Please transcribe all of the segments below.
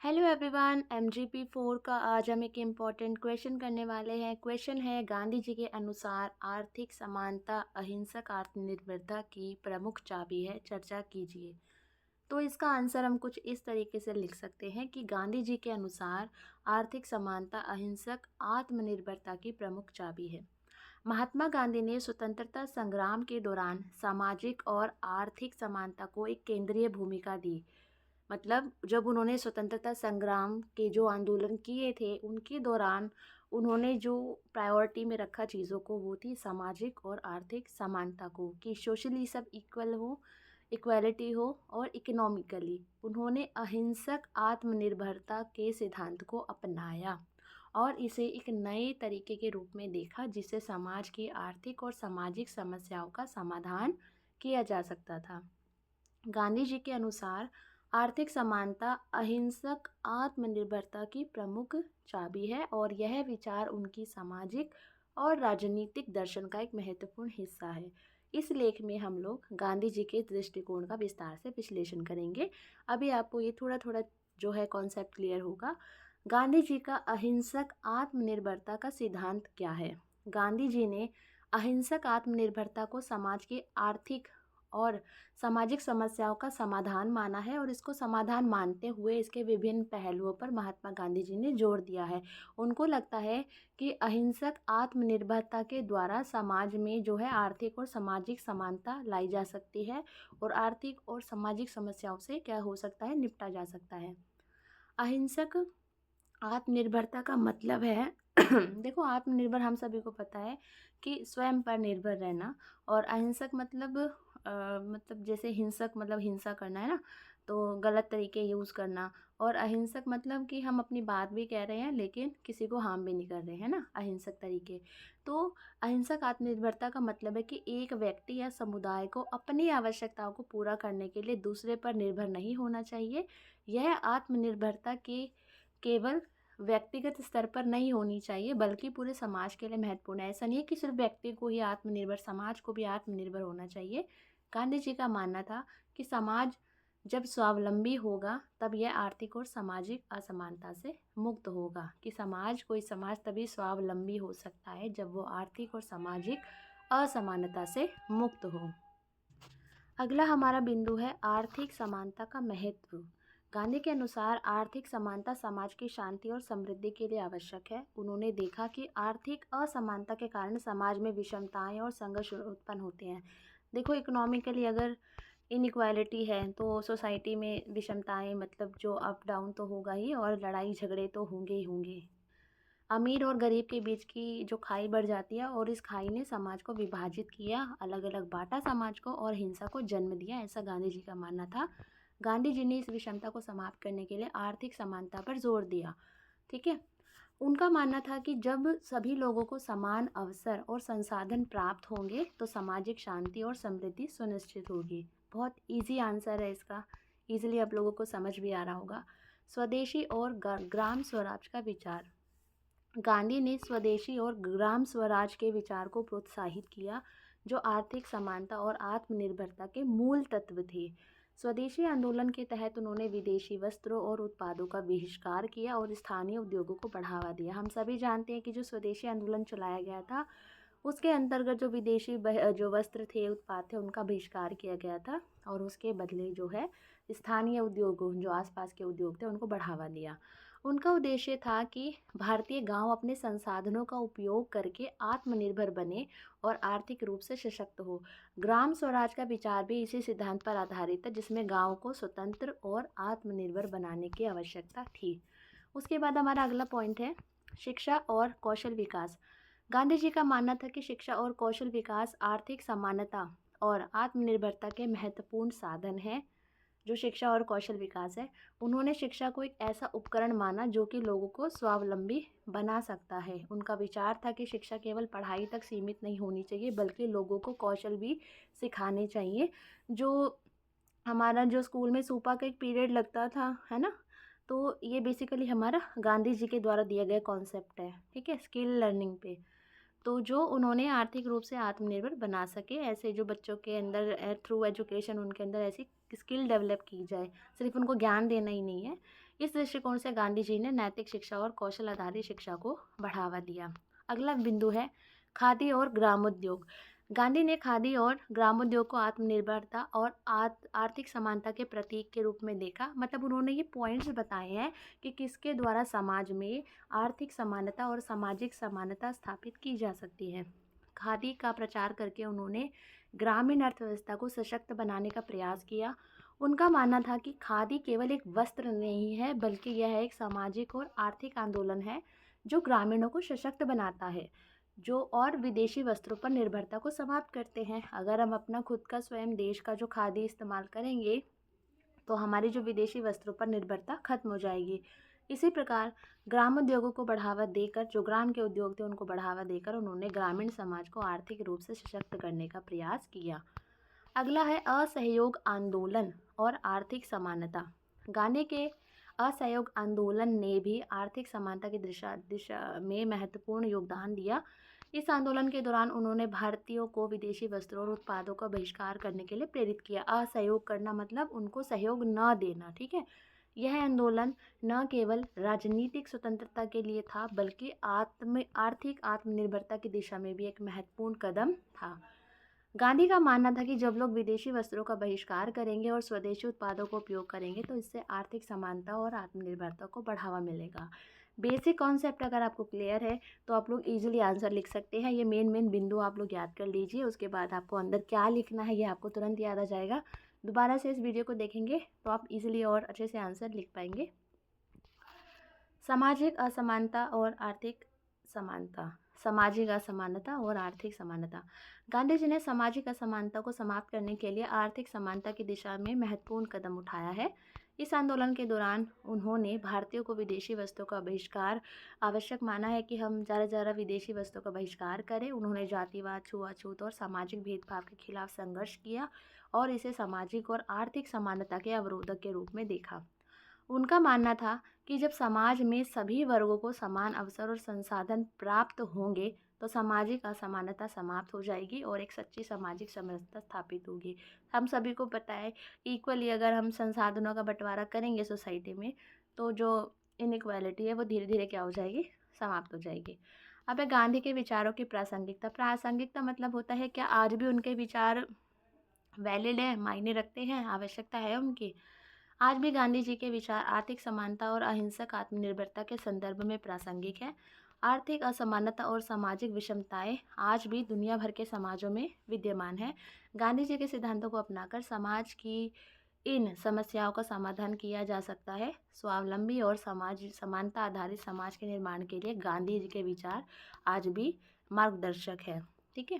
Hello everyone, MGP4 का आज हम एक इम्पॉर्टेंट क्वेश्चन करने वाले हैं। क्वेश्चन है, गांधी जी के अनुसार आर्थिक समानता अहिंसक आत्मनिर्भरता की प्रमुख चाबी है, चर्चा कीजिए। तो इसका आंसर हम कुछ इस तरीके से लिख सकते हैं कि गांधी जी के अनुसार आर्थिक समानता अहिंसक आत्मनिर्भरता की प्रमुख चाबी है। महात्मा गांधी ने स्वतंत्रता संग्राम के दौरान सामाजिक और आर्थिक समानता को एक केंद्रीय भूमिका दी। मतलब जब उन्होंने स्वतंत्रता संग्राम के जो आंदोलन किए थे उनके दौरान उन्होंने जो प्रायोरिटी में रखा चीज़ों को वो थी सामाजिक और आर्थिक समानता को, कि सोशली सब इक्वल हो, इक्वालिटी हो, और इकोनॉमिकली उन्होंने अहिंसक आत्मनिर्भरता के सिद्धांत को अपनाया और इसे एक नए तरीके के रूप में देखा जिससे समाज की आर्थिक और सामाजिक समस्याओं का समाधान किया जा सकता था। गांधी जी के अनुसार आर्थिक समानता अहिंसक आत्मनिर्भरता की प्रमुख चाबी है और यह विचार उनकी सामाजिक और राजनीतिक दर्शन का एक महत्वपूर्ण हिस्सा है। इस लेख में हम लोग गांधी जी के दृष्टिकोण का विस्तार से विश्लेषण करेंगे। अभी आपको ये थोड़ा थोड़ा जो है कॉन्सेप्ट क्लियर होगा। गांधी जी का अहिंसक आत्मनिर्भरता का सिद्धांत क्या है? गांधी जी ने अहिंसक आत्मनिर्भरता को समाज की आर्थिक और सामाजिक समस्याओं का समाधान माना है और इसको समाधान मानते हुए इसके विभिन्न पहलुओं पर महात्मा गांधी जी ने जोर दिया है। उनको लगता है कि अहिंसक आत्मनिर्भरता के द्वारा समाज में जो है आर्थिक और सामाजिक समानता लाई जा सकती है और आर्थिक और सामाजिक समस्याओं से क्या हो सकता है, निपटा जा सकता है। अहिंसक आत्मनिर्भरता का मतलब है देखो, आत्मनिर्भर हम सभी को पता है कि स्वयं पर निर्भर रहना, और अहिंसक मतलब जैसे हिंसक मतलब हिंसा करना है ना, तो गलत तरीके यूज़ करना, और अहिंसक मतलब कि हम अपनी बात भी कह रहे हैं लेकिन किसी को हार्म भी नहीं कर रहे हैं ना, अहिंसक तरीके। तो अहिंसक आत्मनिर्भरता का मतलब है कि एक व्यक्ति या समुदाय को अपनी आवश्यकताओं को पूरा करने के लिए दूसरे पर निर्भर नहीं होना चाहिए। यह आत्मनिर्भरता के केवल व्यक्तिगत स्तर पर नहीं होनी चाहिए बल्कि पूरे समाज के लिए महत्वपूर्ण है। ऐसा नहीं है कि सिर्फ व्यक्ति को ही आत्मनिर्भर, समाज को भी आत्मनिर्भर होना चाहिए। गांधी जी का मानना था कि समाज जब स्वावलंबी होगा तब यह आर्थिक और सामाजिक असमानता से मुक्त होगा, कि कोई समाज तभी स्वावलंबी हो सकता है जब वो आर्थिक और सामाजिक असमानता से मुक्त हो। अगला हमारा बिंदु है आर्थिक समानता का महत्व। गांधी के अनुसार आर्थिक समानता समाज की शांति और समृद्धि के लिए आवश्यक है। उन्होंने देखा कि आर्थिक असमानता के कारण समाज में विषमताएं और संघर्ष उत्पन्न होते हैं। देखो, इकोनॉमिकली अगर इनइक्वालिटी है तो सोसाइटी में विषमताएं, मतलब जो अप डाउन तो होगा ही, और लड़ाई झगड़े तो होंगे ही होंगे। अमीर और गरीब के बीच की जो खाई बढ़ जाती है और इस खाई ने समाज को विभाजित किया, अलग अलग बांटा समाज को और हिंसा को जन्म दिया, ऐसा गांधी जी का मानना था। गांधी जी ने इस विषमता को समाप्त करने के लिए आर्थिक समानता पर जोर दिया। ठीक है, उनका मानना था कि जब सभी लोगों को समान अवसर और संसाधन प्राप्त होंगे तो सामाजिक शांति और समृद्धि सुनिश्चित होगी। बहुत इजी आंसर है इसका, इजीली आप लोगों को समझ भी आ रहा होगा। स्वदेशी और ग्राम स्वराज का विचार। गांधी ने स्वदेशी और ग्राम स्वराज के विचार को प्रोत्साहित किया जो आर्थिक समानता और आत्मनिर्भरता के मूल तत्व थे। स्वदेशी आंदोलन के तहत उन्होंने विदेशी वस्त्रों और उत्पादों का बहिष्कार किया और स्थानीय उद्योगों को बढ़ावा दिया। हम सभी जानते हैं कि जो स्वदेशी आंदोलन चलाया गया था उसके अंतर्गत जो विदेशी जो वस्त्र थे, उत्पाद थे, उनका बहिष्कार किया गया था और उसके बदले जो है स्थानीय उद्योगों, जो आसपास के उद्योग थे, उनको बढ़ावा दिया। उनका उद्देश्य था कि भारतीय गांव अपने संसाधनों का उपयोग करके आत्मनिर्भर बने और आर्थिक रूप से सशक्त हो। ग्राम स्वराज का विचार भी इसी सिद्धांत पर आधारित है जिसमें गांव को स्वतंत्र और आत्मनिर्भर बनाने की आवश्यकता थी। उसके बाद हमारा अगला पॉइंट है शिक्षा और कौशल विकास। गांधी जी का मानना था कि शिक्षा और कौशल विकास आर्थिक समानता और आत्मनिर्भरता के महत्वपूर्ण साधन हैं। जो शिक्षा और कौशल विकास है, उन्होंने शिक्षा को एक ऐसा उपकरण माना जो कि लोगों को स्वावलंबी बना सकता है। उनका विचार था कि शिक्षा केवल पढ़ाई तक सीमित नहीं होनी चाहिए बल्कि लोगों को कौशल भी सिखाने चाहिए। जो हमारा जो स्कूल में सूपा का एक पीरियड लगता था, है ना, तो ये बेसिकली हमारा गांधी जी के द्वारा दिया गया कॉन्सेप्ट है। ठीक है, स्किल लर्निंग पे। तो जो उन्होंने आर्थिक रूप से आत्मनिर्भर बना सके, ऐसे जो बच्चों के अंदर थ्रू एजुकेशन उनके अंदर ऐसी स्किल डेवलप की जाए, सिर्फ उनको ज्ञान देना ही नहीं है, इस दृष्टिकोण से गांधी जी ने नैतिक शिक्षा और कौशल आधारित शिक्षा को बढ़ावा दिया। अगला बिंदु है खादी और ग्रामोद्योग। गांधी ने खादी और ग्रामोद्योग को आत्मनिर्भरता और आर्थिक समानता के प्रतीक के रूप में देखा। मतलब उन्होंने ये पॉइंट्स बताए हैं कि किसके द्वारा समाज में आर्थिक समानता और सामाजिक समानता स्थापित की जा सकती है। खादी का प्रचार करके उन्होंने ग्रामीण अर्थव्यवस्था को सशक्त बनाने का प्रयास किया। उनका मानना था कि खादी केवल एक वस्त्र नहीं है, बल्कि यह एक सामाजिक और आर्थिक आंदोलन है जो ग्रामीणों को सशक्त बनाता है, जो और विदेशी वस्त्रों पर निर्भरता को समाप्त करते हैं। अगर हम अपना खुद का स्वयं देश का जो खादी इस्तेमाल करेंगे तो हमारी जो विदेशी वस्त्रों पर निर्भरता खत्म हो जाएगी। इसी प्रकार ग्राम उद्योगों को बढ़ावा देकर, जो ग्राम के उद्योग थे उनको बढ़ावा देकर, उन्होंने ग्रामीण समाज को आर्थिक रूप से सशक्त करने का प्रयास किया। अगला है असहयोग आंदोलन और आर्थिक समानता। गांधी के असहयोग आंदोलन ने भी आर्थिक समानता की दिशा में महत्वपूर्ण योगदान दिया। इस आंदोलन के दौरान उन्होंने भारतीयों को विदेशी वस्त्रों और उत्पादों का बहिष्कार करने के लिए प्रेरित किया। असहयोग करना मतलब उनको सहयोग न देना, ठीक है। यह आंदोलन न केवल राजनीतिक स्वतंत्रता के लिए था, बल्कि आर्थिक आत्मनिर्भरता की दिशा में भी एक महत्वपूर्ण कदम था। गांधी का मानना था कि जब लोग विदेशी वस्त्रों का बहिष्कार करेंगे और स्वदेशी उत्पादों का उपयोग करेंगे तो इससे आर्थिक समानता और आत्मनिर्भरता को बढ़ावा मिलेगा। बेसिक कॉन्सेप्ट अगर आपको क्लियर है तो आप लोग इजीली आंसर लिख सकते हैं। ये मेन बिंदु आप लोग याद कर लीजिए, उसके बाद आपको अंदर क्या लिखना है ये आपको तुरंत याद आ जाएगा। दोबारा से इस वीडियो को देखेंगे तो आप इजीली और अच्छे से आंसर लिख पाएंगे। सामाजिक असमानता और आर्थिक समानता। सामाजिक असमानता और आर्थिक समानता। गांधी जी ने सामाजिक असमानता को समाप्त करने के लिए आर्थिक समानता की दिशा में महत्वपूर्ण कदम उठाया है। इस आंदोलन के दौरान उन्होंने भारतीयों को विदेशी वस्तुओं का बहिष्कार आवश्यक माना है कि हम ज़्यादा से ज़्यादा विदेशी वस्तुओं का बहिष्कार करें। उन्होंने जातिवाद, छुआछूत और सामाजिक भेदभाव के खिलाफ संघर्ष किया और इसे सामाजिक और आर्थिक समानता के अवरोधक के रूप में देखा। उनका मानना था कि जब समाज में सभी वर्गों को समान अवसर और संसाधन प्राप्त होंगे तो सामाजिक असमानता समाप्त हो जाएगी और एक सच्ची सामाजिक समरसता स्थापित होगी। हम सभी को पता है इक्वली अगर हम संसाधनों का बंटवारा करेंगे सोसाइटी में तो जो इनइक्वालिटी है वो धीरे धीरे क्या हो जाएगी, समाप्त हो जाएगी। अब है गांधी के विचारों की प्रासंगिकता। प्रासंगिकता मतलब होता है क्या आज भी उनके विचार वैलिड है, मायने रखते हैं, आवश्यकता है उनकी। आज भी गांधी जी के विचार आर्थिक समानता और अहिंसक आत्मनिर्भरता के संदर्भ में प्रासंगिक है। आर्थिक असमानता और सामाजिक विषमताएं आज भी दुनिया भर के समाजों में विद्यमान है। गांधी जी के सिद्धांतों को अपनाकर समाज की इन समस्याओं का समाधान किया जा सकता है। स्वावलंबी और समानता आधारित समाज के निर्माण के लिए गांधी जी के विचार आज भी मार्गदर्शक है, ठीक है।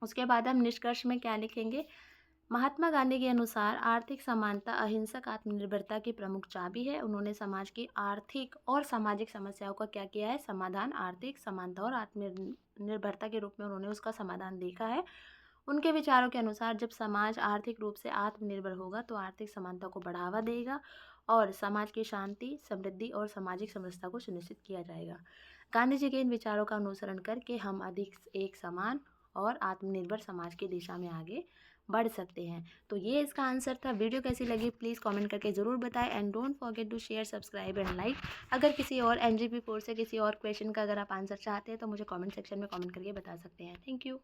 उसके बाद हम निष्कर्ष में क्या लिखेंगे। महात्मा गांधी के अनुसार आर्थिक समानता अहिंसक आत्मनिर्भरता की प्रमुख चाबी है। उन्होंने समाज की आर्थिक और सामाजिक समस्याओं का क्या किया है, समाधान आर्थिक समानता और आत्मनिर्भरता के रूप में उन्होंने उसका समाधान देखा है। उनके विचारों के अनुसार जब समाज आर्थिक रूप से आत्मनिर्भर होगा तो आर्थिक समानता को बढ़ावा देगा और समाज की शांति, समृद्धि और सामाजिक समरसता को सुनिश्चित किया जाएगा। गांधी जी के इन विचारों का अनुसरण करके हम अधिक एक समान और आत्मनिर्भर समाज की दिशा में आगे बढ़ सकते हैं। तो ये इसका आंसर था। वीडियो कैसी लगी प्लीज़ कमेंट करके ज़रूर बताएं and don't forget to share, subscribe and like. अगर किसी और NGP 4 से किसी और क्वेश्चन का अगर आप आंसर चाहते हैं तो मुझे कमेंट सेक्शन में कमेंट करके बता सकते हैं। Thank you.